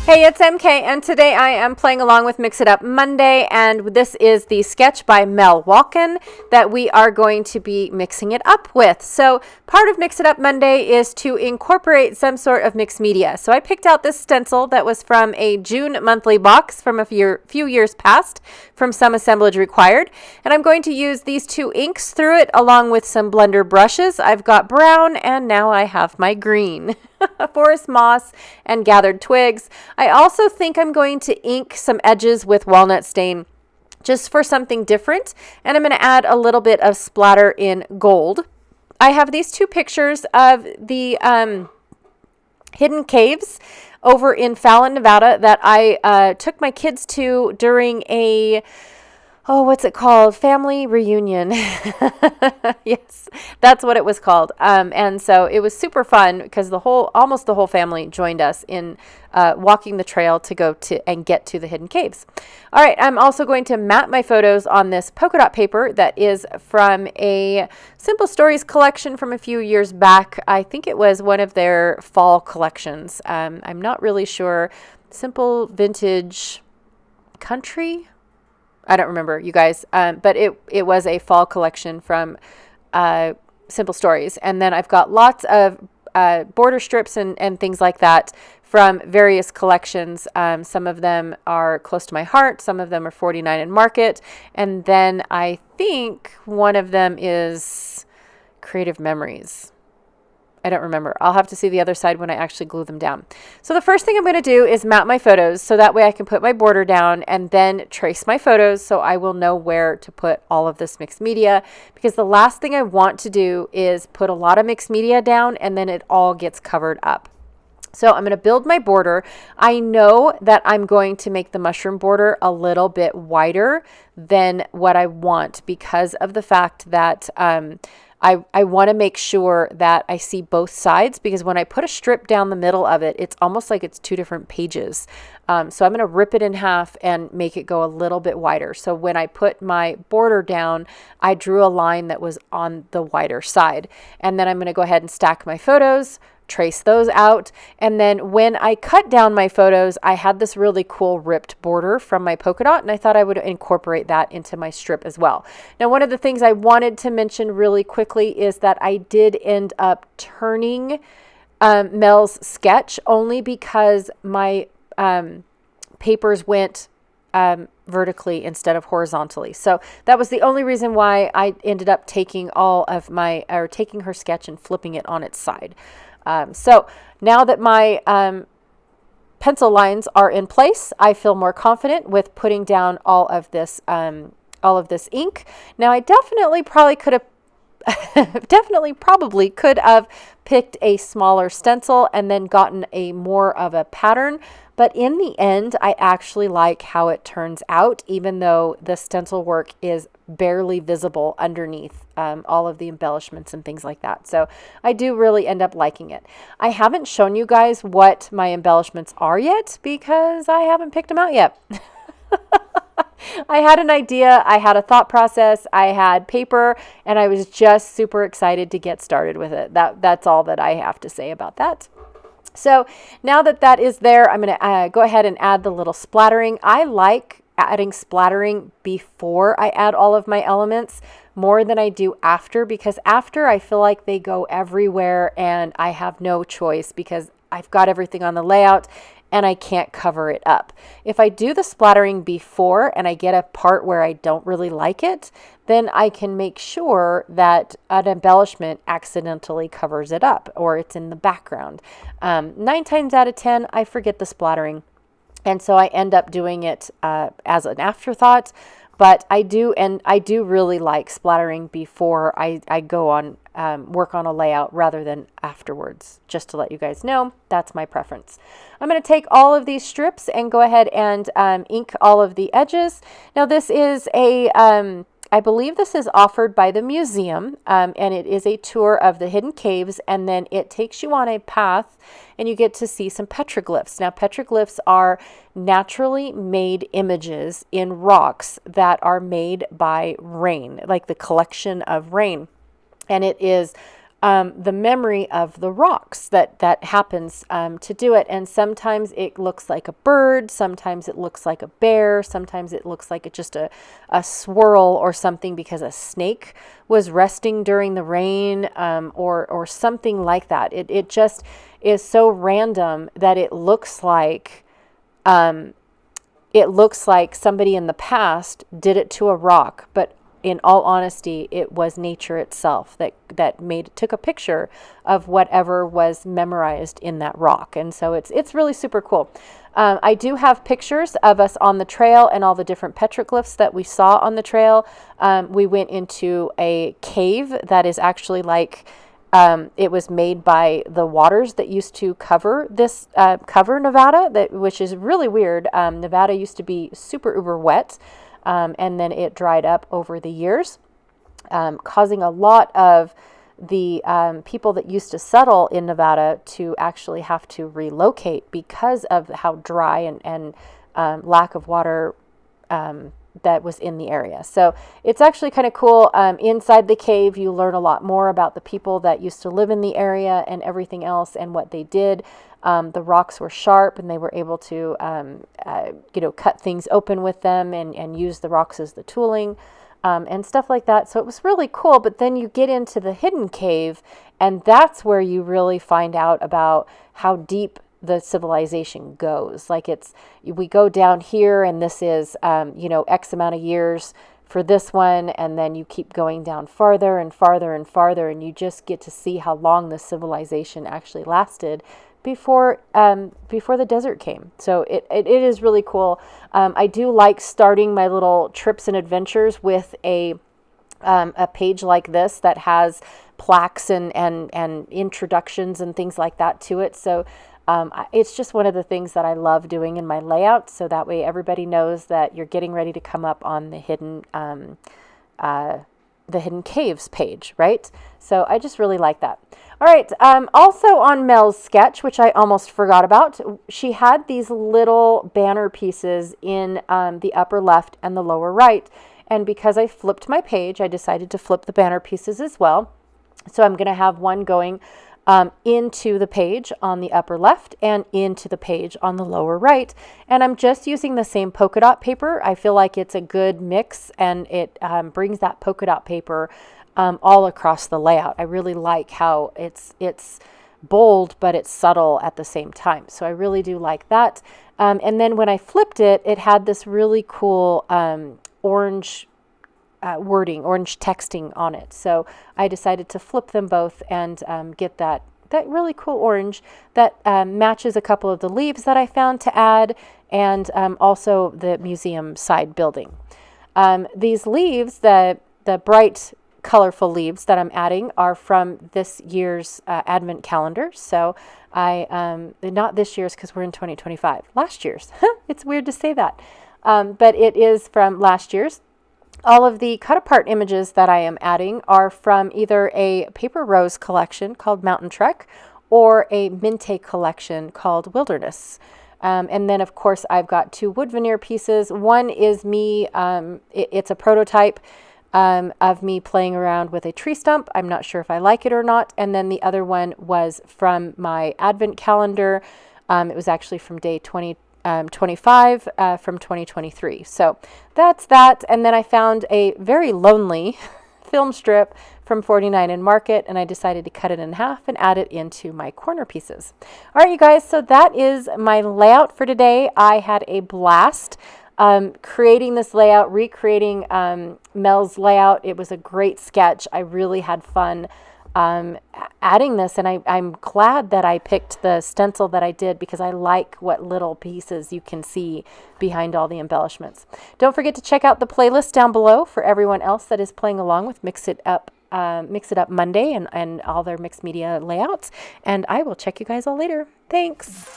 Hey, it's MK, and today I am playing along with Mix It Up Monday, and this is the sketch by Mel Walken that we are going to be mixing it up with. So part of Mix It Up Monday is to incorporate some sort of mixed media. So I picked out this stencil that was from a June monthly box from a few years past from Some Assemblage Required, and I'm going to use these two inks through it along with some blender brushes. I've got brown, and now I have my green. Forest moss and gathered twigs. I also think I'm going to ink some edges with walnut stain just for something different, and I'm going to add a little bit of splatter in gold. I have these two pictures of the hidden caves over in Fallon, Nevada that I took my kids to during a what's it called? Family reunion. Yes, that's what it was called. And so it was super fun because almost the whole family joined us in walking the trail to go to and get to the hidden caves. All right, I'm also going to map my photos on this polka dot paper that is from a Simple Stories collection from a few years back. I think it was one of their fall collections. I'm not really sure. Simple Vintage Country? I don't remember, you guys, but it was a fall collection from Simple Stories. And then I've got lots of border strips and things like that from various collections. Some of them are close to my heart. Some of them are 49 in Market. And then I think one of them is Creative Memories. I don't remember. I'll have to see the other side when I actually glue them down. So the first thing I'm going to do is map my photos so that way I can put my border down and then trace my photos so I will know where to put all of this mixed media, because the last thing I want to do is put a lot of mixed media down and then it all gets covered up. So I'm going to build my border. I know that I'm going to make the mushroom border a little bit wider than what I want because of the fact that I want to make sure that I see both sides, because when I put a strip down the middle of it, it's almost like it's two different pages. So I'm going to rip it in half and make it go a little bit wider. So when I put my border down, I drew a line that was on the wider side. And then I'm going to go ahead and stack my photos, trace those out. And then when I cut down my photos, I had this really cool ripped border from my polka dot, and I thought I would incorporate that into my strip as well. Now, one of the things I wanted to mention really quickly is that I did end up turning Mel's sketch only because my papers went vertically instead of horizontally. So that was the only reason why I ended up taking taking her sketch and flipping it on its side. So now that my pencil lines are in place, I feel more confident with putting down all of this ink. Now I definitely probably could have picked a smaller stencil and then gotten a more of a pattern. But in the end, I actually like how it turns out, even though the stencil work is barely visible underneath all of the embellishments and things like that. So I do really end up liking it. I haven't shown you guys what my embellishments are yet because I haven't picked them out yet. I had an idea, I had a thought process, I had paper, and I was just super excited to get started with it. That's all that I have to say about that. So now that that is there, I'm going to go ahead and add the little splattering. I like adding splattering before I add all of my elements more than I do after, because after I feel like they go everywhere and I have no choice because I've got everything on the layout and I can't cover it up. If I do the splattering before and I get a part where I don't really like it, then I can make sure that an embellishment accidentally covers it up or it's in the background. 9 times out of 10, I forget the splattering. And so I end up doing it as an afterthought. But I do really like splattering before I go on work on a layout rather than afterwards. Just to let you guys know, that's my preference. I'm going to take all of these strips and go ahead and ink all of the edges. Now this is I believe this is offered by the museum, and it is a tour of the hidden caves, and then it takes you on a path and you get to see some petroglyphs. Now, petroglyphs are naturally made images in rocks that are made by rain, like the collection of rain. And it is the memory of the rocks that happens to do it. And sometimes it looks like a bird, sometimes it looks like a bear, sometimes it looks like it's just a swirl or something because a snake was resting during the rain, or something like that. It just is so random that it looks like somebody in the past did it to a rock, but in all honesty, it was nature itself that took a picture of whatever was memorized in that rock. And so it's really super cool. I do have pictures of us on the trail and all the different petroglyphs that we saw on the trail. We went into a cave that is actually like, it was made by the waters that used to cover Nevada, which is really weird. Nevada used to be super uber wet. And then it dried up over the years, causing a lot of the people that used to settle in Nevada to actually have to relocate because of how dry and lack of water that was in the area. So it's actually kind of cool. Inside the cave, you learn a lot more about the people that used to live in the area and everything else and what they did. The rocks were sharp and they were able to, cut things open with them and use the rocks as the tooling, and stuff like that. So it was really cool. But then you get into the hidden cave, and that's where you really find out about how deep the civilization goes. Like we go down here and this is, X amount of years for this one. And then you keep going down farther and farther and farther. And you just get to see how long the civilization actually lasted before the desert came. So it is really cool. I do like starting my little trips and adventures with a page like this that has plaques and introductions and things like that to it. So it's just one of the things that I love doing in my layout. So that way everybody knows that you're getting ready to come up on the hidden caves page, right? So I just really like that. All right. Also on Mel's sketch, which I almost forgot about, she had these little banner pieces in the upper left and the lower right. And because I flipped my page, I decided to flip the banner pieces as well. So I'm going to have one going into the page on the upper left and into the page on the lower right. And I'm just using the same polka dot paper. I feel like it's a good mix, and it brings that polka dot paper all across the layout. I really like how it's bold, but it's subtle at the same time. So I really do like that. And then when I flipped it, it had this really cool orange wording, orange texting on it. So I decided to flip them both and get that really cool orange that matches a couple of the leaves that I found to add, and also the museum side building. These leaves, the bright colorful leaves that I'm adding, are from this year's advent calendar. So not this year's because we're in 2025, last year's. It's weird to say that. But it is from last year's. All of the cut apart images that I am adding are from either a Paper Rose collection called Mountain Trek or a Minte collection called Wilderness. And then, of course, I've got two wood veneer pieces. One is me, it's a prototype of me playing around with a tree stump. I'm not sure if I like it or not. And then the other one was from my advent calendar. It was actually from day 25 from 2023. So that's that. And then I found a very lonely film strip from 49 and Market, and I decided to cut it in half and add it into my corner pieces. All right, you guys, so that is my layout for today. I had a blast creating this layout, recreating Mel's layout. It was a great sketch. I really had fun adding this, and I'm glad that I picked the stencil that I did, because I like what little pieces you can see behind all the embellishments. Don't forget to check out the playlist down below for everyone else that is playing along with Mix It Up Monday and all their mixed media layouts, and I will check you guys all later. Thanks.